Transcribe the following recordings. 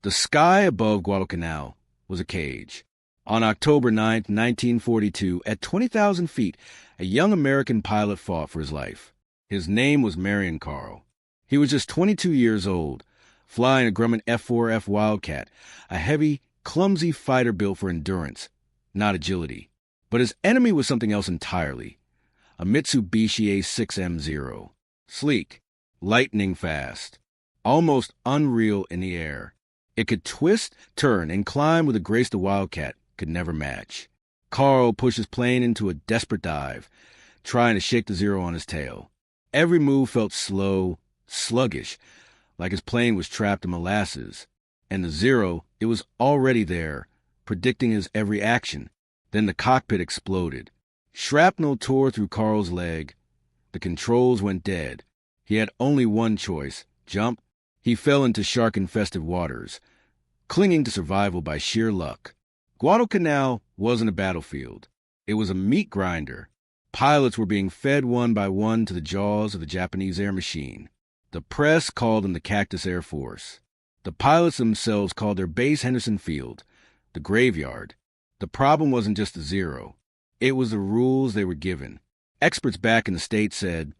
The sky above Guadalcanal was a cage. On October 9, 1942, at 20,000 feet, a young American pilot fought for his life. His name was Marion Carl. He was just 22 years old, flying a Grumman F-4F Wildcat, a heavy, clumsy fighter built for endurance, not agility. But his enemy was something else entirely, a Mitsubishi A6M0. Sleek, lightning fast, almost unreal in the air. It could twist, turn, and climb with a grace the Wildcat could never match. Carl pushed his plane into a desperate dive, trying to shake the Zero on his tail. Every move felt slow, sluggish, like his plane was trapped in molasses. And the Zero, it was already there, predicting his every action. Then the cockpit exploded. Shrapnel tore through Carl's leg. The controls went dead. He had only one choice, jump. He fell into shark-infested waters, clinging to survival by sheer luck. Guadalcanal wasn't a battlefield. It was a meat grinder. Pilots were being fed one by one to the jaws of the Japanese air machine. The press called them the Cactus Air Force. The pilots themselves called their base Henderson Field, the graveyard. The problem wasn't just the Zero. It was the rules they were given. Experts back in the States said,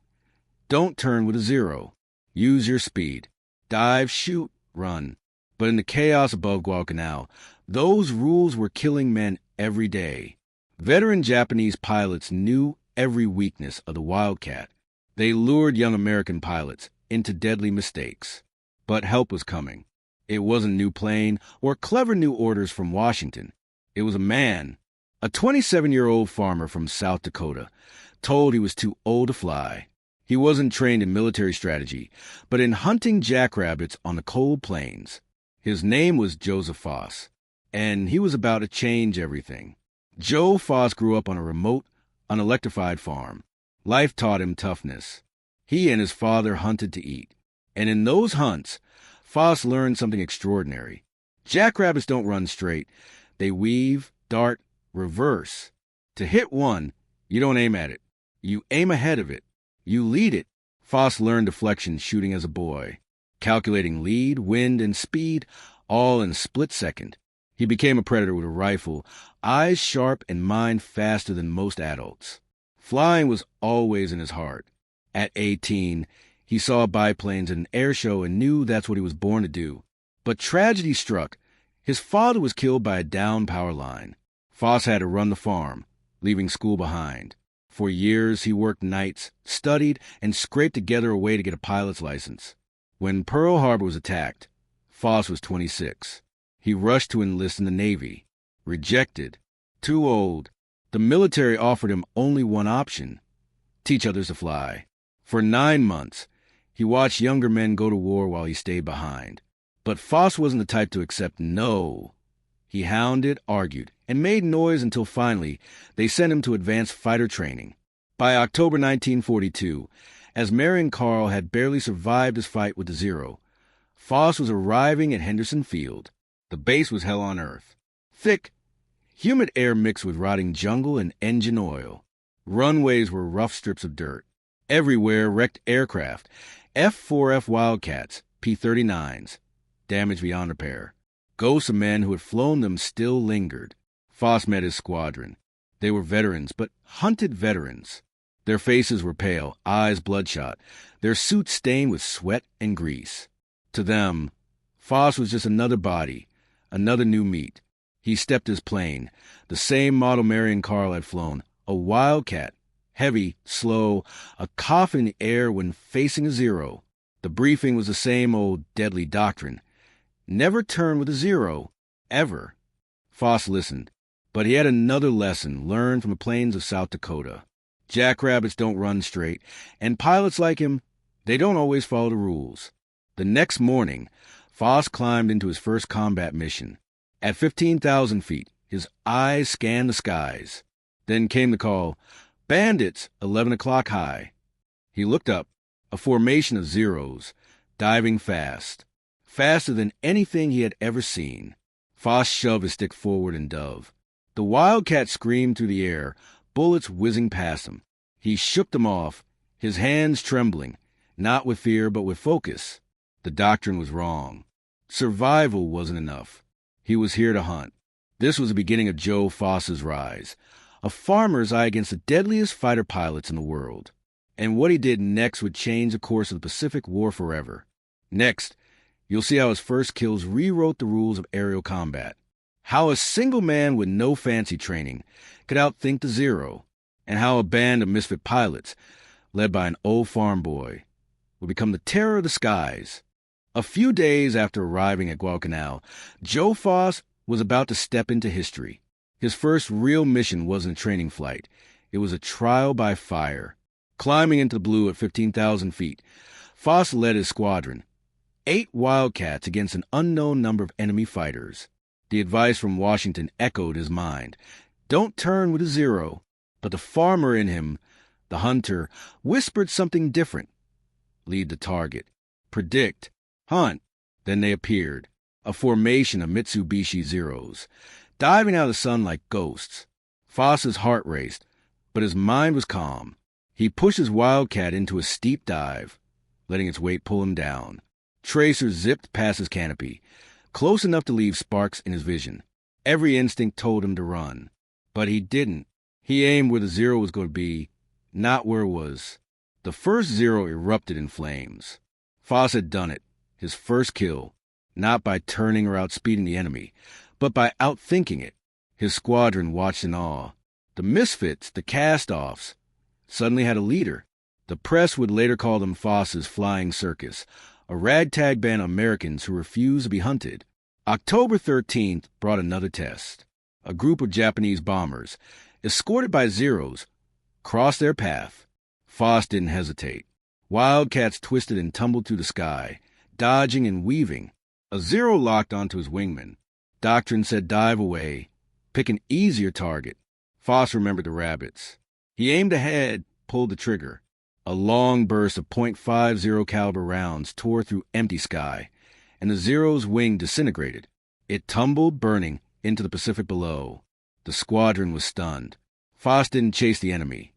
don't turn with a Zero. Use your speed. Dive, shoot, run. But in the chaos above Guadalcanal, those rules were killing men every day. Veteran Japanese pilots knew every weakness of the Wildcat. They lured young American pilots into deadly mistakes. But help was coming. It wasn't a new plane or clever new orders from Washington. It was a man, a 27-year-old farmer from South Dakota, told he was too old to fly. He wasn't trained in military strategy, but in hunting jackrabbits on the cold plains. His name was Joseph Foss, and he was about to change everything. Joe Foss grew up on a remote, unelectrified farm. Life taught him toughness. He and his father hunted to eat, and in those hunts, Foss learned something extraordinary. Jackrabbits don't run straight. They weave, dart, reverse. To hit one, you don't aim at it. You aim ahead of it. You lead it. Foss learned deflection shooting as a boy, calculating lead, wind, and speed, all in a split second. He became a predator with a rifle, eyes sharp and mind faster than most adults. Flying was always in his heart. At 18, he saw biplanes at an air show and knew that's what he was born to do. But tragedy struck. His father was killed by a downed power line. Foss had to run the farm, leaving school behind. For years, he worked nights, studied, and scraped together a way to get a pilot's license. When Pearl Harbor was attacked, Foss was 26. He rushed to enlist in the Navy. Rejected. Too old. The military offered him only one option: teach others to fly. For 9 months, he watched younger men go to war while he stayed behind. But Foss wasn't the type to accept no. He hounded, argued, and made noise until finally they sent him to advanced fighter training. By October 1942, as Marion Carl had barely survived his fight with the Zero, Foss was arriving at Henderson Field. The base was hell on earth. Thick, humid air mixed with rotting jungle and engine oil. Runways were rough strips of dirt. Everywhere wrecked aircraft, F-4F Wildcats, P-39s, damaged beyond repair. Ghosts of men who had flown them still lingered. Foss met his squadron. They were veterans, but hunted veterans. Their faces were pale, eyes bloodshot, their suits stained with sweat and grease. To them, Foss was just another body, another new meat. He stepped his plane, the same model Marion Carl had flown, a Wildcat, heavy, slow, a cough in the air when facing a Zero. The briefing was the same old deadly doctrine. Never turn with a Zero, ever. Foss listened, but he had another lesson learned from the plains of South Dakota. Jackrabbits don't run straight, and pilots like him, they don't always follow the rules. The next morning, Foss climbed into his first combat mission. At 15,000 feet, his eyes scanned the skies. Then came the call, "Bandits, 11 o'clock high." He looked up, a formation of Zeros, diving fast. Faster than anything he had ever seen. Foss shoved his stick forward and dove. The Wildcat screamed through the air, bullets whizzing past him. He shook them off, his hands trembling, not with fear but with focus. The doctrine was wrong. Survival wasn't enough. He was here to hunt. This was the beginning of Joe Foss's rise, a farmer's eye against the deadliest fighter pilots in the world. And what he did next would change the course of the Pacific War forever. Next, you'll see how his first kills rewrote the rules of aerial combat, how a single man with no fancy training could outthink the Zero, and how a band of misfit pilots, led by an old farm boy, would become the terror of the skies. A few days after arriving at Guadalcanal, Joe Foss was about to step into history. His first real mission wasn't a training flight. It was a trial by fire. Climbing into the blue at 15,000 feet, Foss led his squadron, 8 Wildcats against an unknown number of enemy fighters. The advice from Washington echoed his mind. Don't turn with a Zero. But the farmer in him, the hunter, whispered something different. Lead the target. Predict. Hunt. Then they appeared, a formation of Mitsubishi Zeros, diving out of the sun like ghosts. Foss's heart raced, but his mind was calm. He pushed his Wildcat into a steep dive, letting its weight pull him down. Tracers zipped past his canopy, close enough to leave sparks in his vision. Every instinct told him to run, but he didn't. He aimed where the Zero was going to be, not where it was. The first Zero erupted in flames. Foss had done it, his first kill, not by turning or outspeeding the enemy, but by outthinking it. His squadron watched in awe. The misfits, the cast-offs, suddenly had a leader. The press would later call them Foss's Flying Circus, a ragtag band of Americans who refused to be hunted. October 13th brought another test. A group of Japanese bombers, escorted by Zeros, crossed their path. Foss didn't hesitate. Wildcats twisted and tumbled through the sky, dodging and weaving. A Zero locked onto his wingman. Doctrine said dive away, pick an easier target. Foss remembered the rabbits. He aimed ahead, pulled the trigger. A long burst of .50 caliber rounds tore through empty sky, and the Zero's wing disintegrated. It tumbled, burning, into the Pacific below. The squadron was stunned. Foss didn't chase the enemy.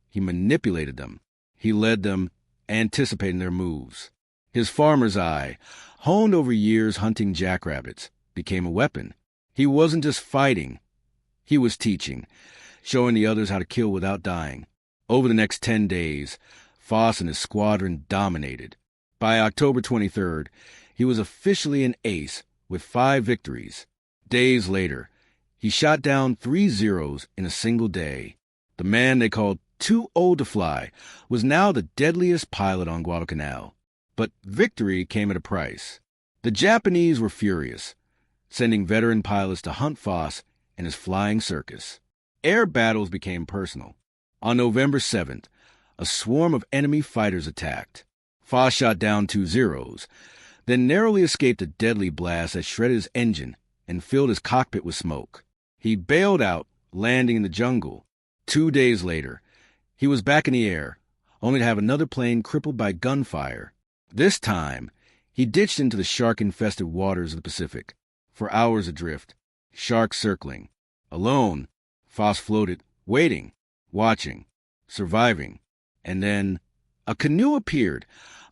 He manipulated them. He led them, anticipating their moves. His farmer's eye, honed over years hunting jackrabbits, became a weapon. He wasn't just fighting. He was teaching, showing the others how to kill without dying. Over the next 10 days, Foss and his squadron dominated. By October 23rd, he was officially an ace with 5 victories. Days later, he shot down 3 Zeros in a single day. The man they called too old to fly was now the deadliest pilot on Guadalcanal. But victory came at a price. The Japanese were furious, sending veteran pilots to hunt Foss and his flying circus. Air battles became personal. On November 7th, a swarm of enemy fighters attacked. Foss shot down 2 Zeros, then narrowly escaped a deadly blast that shredded his engine and filled his cockpit with smoke. He bailed out, landing in the jungle. 2 days later, he was back in the air, only to have another plane crippled by gunfire. This time, he ditched into the shark-infested waters of the Pacific, for hours adrift, sharks circling. Alone, Foss floated, waiting, watching, surviving. And then a canoe appeared,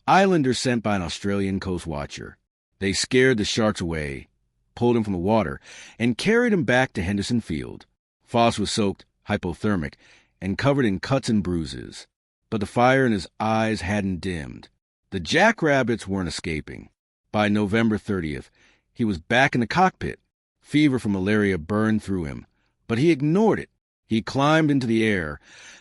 islanders sent by an Australian coast watcher. They scared the sharks away, pulled him from the water, and carried him back to Henderson Field. Foss was soaked, hypothermic, and covered in cuts and bruises. But the fire in his eyes hadn't dimmed. The jackrabbits weren't escaping. By November 30th, he was back in the cockpit. Fever from malaria burned through him, but he ignored it. He climbed into the air,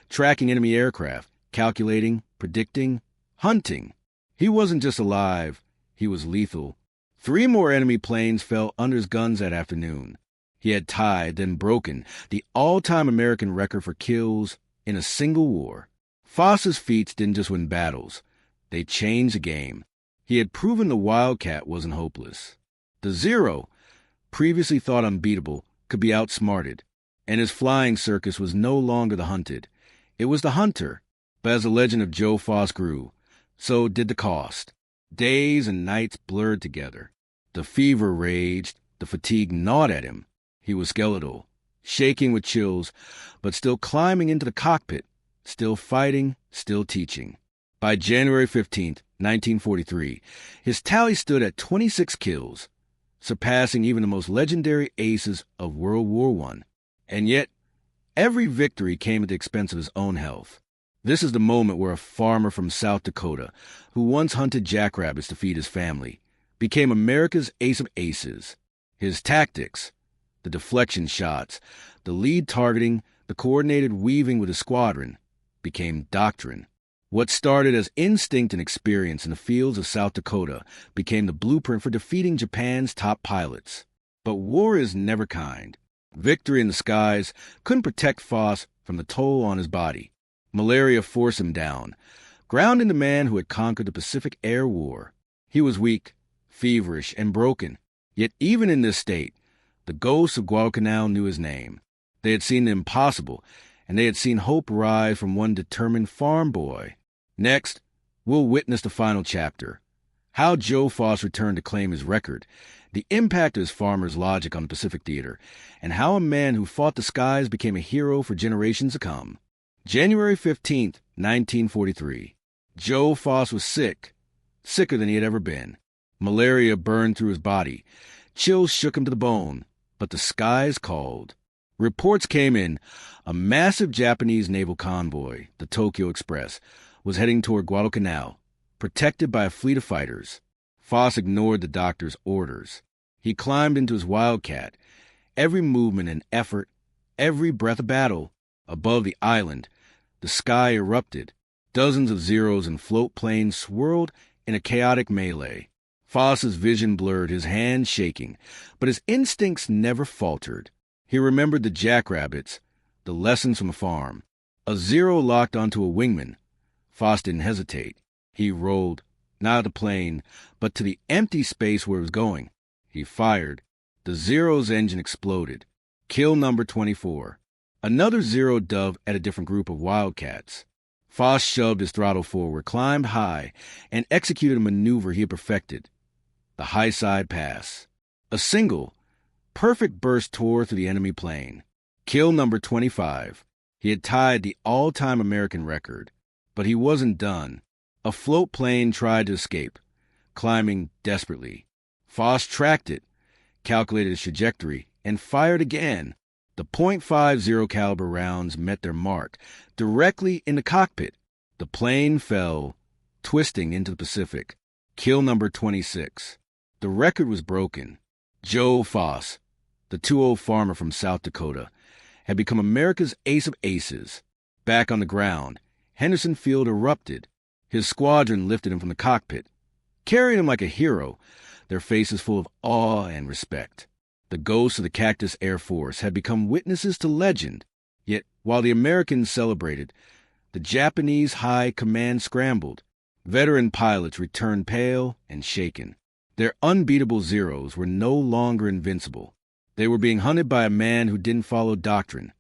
tracking enemy aircraft, calculating, predicting, hunting. He wasn't just alive, he was lethal. 3 more enemy planes fell under his guns that afternoon. He had tied, then broken, the all-time American record for kills in a single war. Foss's feats didn't just win battles. They changed the game. He had proven the Wildcat wasn't hopeless. The Zero, previously thought unbeatable, could be outsmarted. And his flying circus was no longer the hunted. It was the hunter. But as the legend of Joe Foss grew, so did the cost. Days and nights blurred together. The fever raged, the fatigue gnawed at him. He was skeletal, shaking with chills, but still climbing into the cockpit, still fighting, still teaching. By January 15th, 1943, his tally stood at 26 kills, surpassing even the most legendary aces of World War I. And yet, every victory came at the expense of his own health. This is the moment where a farmer from South Dakota, who once hunted jackrabbits to feed his family, became America's ace of aces. His tactics, the deflection shots, the lead targeting, the coordinated weaving with his squadron, became doctrine. What started as instinct and experience in the fields of South Dakota became the blueprint for defeating Japan's top pilots. But war is never kind. Victory in the skies couldn't protect Foss from the toll on his body. Malaria forced him down, grounding the man who had conquered the Pacific Air War. He was weak, feverish, and broken. Yet even in this state, the ghosts of Guadalcanal knew his name. They had seen the impossible, and they had seen hope rise from one determined farm boy. Next, we'll witness the final chapter. How Joe Foss returned to claim his record, the impact of his farmer's logic on the Pacific theater, and how a man who fought the skies became a hero for generations to come. January 15th, 1943. Joe Foss was sick, sicker than he had ever been. Malaria burned through his body. Chills shook him to the bone, but the skies called. Reports came in. A massive Japanese naval convoy, the Tokyo Express, was heading toward Guadalcanal, protected by a fleet of fighters. Foss ignored the doctor's orders. He climbed into his Wildcat. Every movement and effort, every breath of battle. Above the island, the sky erupted. Dozens of Zeros and float planes swirled in a chaotic melee. Foss's vision blurred, his hands shaking, but his instincts never faltered. He remembered the jackrabbits, the lessons from a farm. A Zero locked onto a wingman. Foss didn't hesitate. He rolled, not at the plane, but to the empty space where it was going. He fired. The Zero's engine exploded. Kill number 24. Another Zero dove at a different group of Wildcats. Foss shoved his throttle forward, climbed high, and executed a maneuver he had perfected. The high side pass. A single, perfect burst tore through the enemy plane. Kill number 25. He had tied the all-time American record, but he wasn't done. A float plane tried to escape, climbing desperately. Foss tracked it, calculated its trajectory, and fired again. The .50 caliber rounds met their mark, directly in the cockpit. The plane fell, twisting into the Pacific. Kill number 26. The record was broken. Joe Foss, the 2-0 farmer from South Dakota, had become America's ace of aces. Back on the ground, Henderson Field erupted. His squadron lifted him from the cockpit, carrying him like a hero, their faces full of awe and respect. The ghosts of the Cactus Air Force had become witnesses to legend. Yet, while the Americans celebrated, the Japanese high command scrambled. Veteran pilots returned pale and shaken. Their unbeatable Zeros were no longer invincible. They were being hunted by a man who didn't follow doctrine.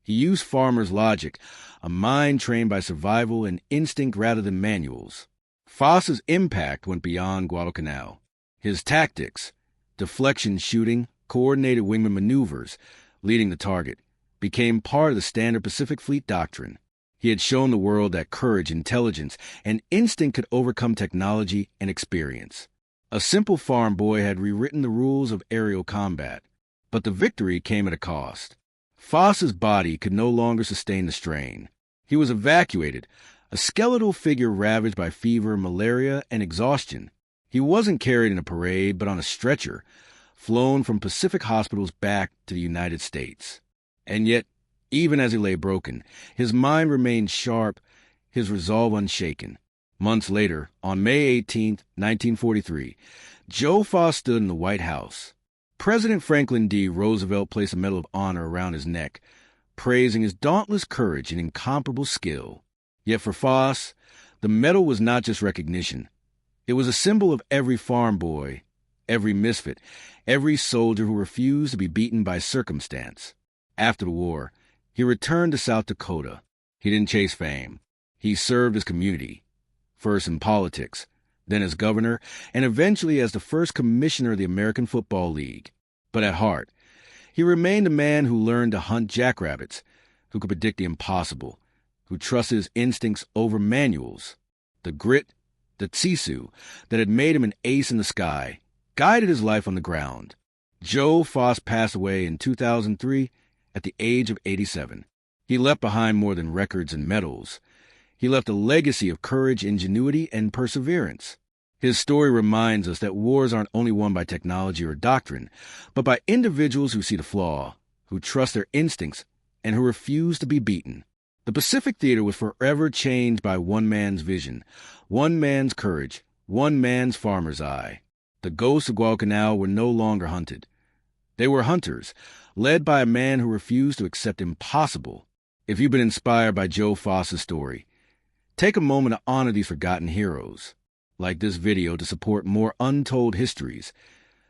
He used farmer's logic, a mind trained by survival and instinct rather than manuals. Foss's impact went beyond Guadalcanal. His tactics, deflection shooting, coordinated wingman maneuvers, leading the target, became part of the standard Pacific Fleet doctrine. He had shown the world that courage, intelligence, and instinct could overcome technology and experience. A simple farm boy had rewritten the rules of aerial combat, but the victory came at a cost. Foss's body could no longer sustain the strain. He was evacuated, a skeletal figure ravaged by fever, malaria, and exhaustion. He wasn't carried in a parade, but on a stretcher, flown from Pacific hospitals back to the United States. And yet, even as he lay broken, his mind remained sharp, his resolve unshaken. Months later, on May 18, 1943, Joe Foss stood in the White House. President Franklin D. Roosevelt placed a Medal of Honor around his neck, praising his dauntless courage and incomparable skill. Yet for Foss, the medal was not just recognition. It was a symbol of every farm boy, every misfit, every soldier who refused to be beaten by circumstance. After the war, he returned to South Dakota. He didn't chase fame. He served his community, first in politics, then as governor, and eventually as the first commissioner of the American Football League. But at heart, he remained a man who learned to hunt jackrabbits, who could predict the impossible, who trusted his instincts over manuals. The grit, the tsisu, that had made him an ace in the sky, guided his life on the ground. Joe Foss passed away in 2003 at the age of 87. He left behind more than records and medals. He left a legacy of courage, ingenuity, and perseverance. His story reminds us that wars aren't only won by technology or doctrine, but by individuals who see the flaw, who trust their instincts, and who refuse to be beaten. The Pacific Theater was forever changed by one man's vision, one man's courage, one man's farmer's eye. The ghosts of Guadalcanal were no longer hunted. They were hunters, led by a man who refused to accept impossible. If you've been inspired by Joe Foss's story, take a moment to honor these forgotten heroes. Like this video to support more untold histories.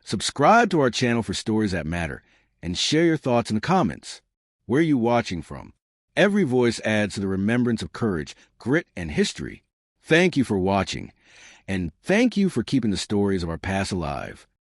Subscribe to our channel for stories that matter, and share your thoughts in the comments. Where are you watching from? Every voice adds to the remembrance of courage, grit, and history. Thank you for watching, and thank you for keeping the stories of our past alive.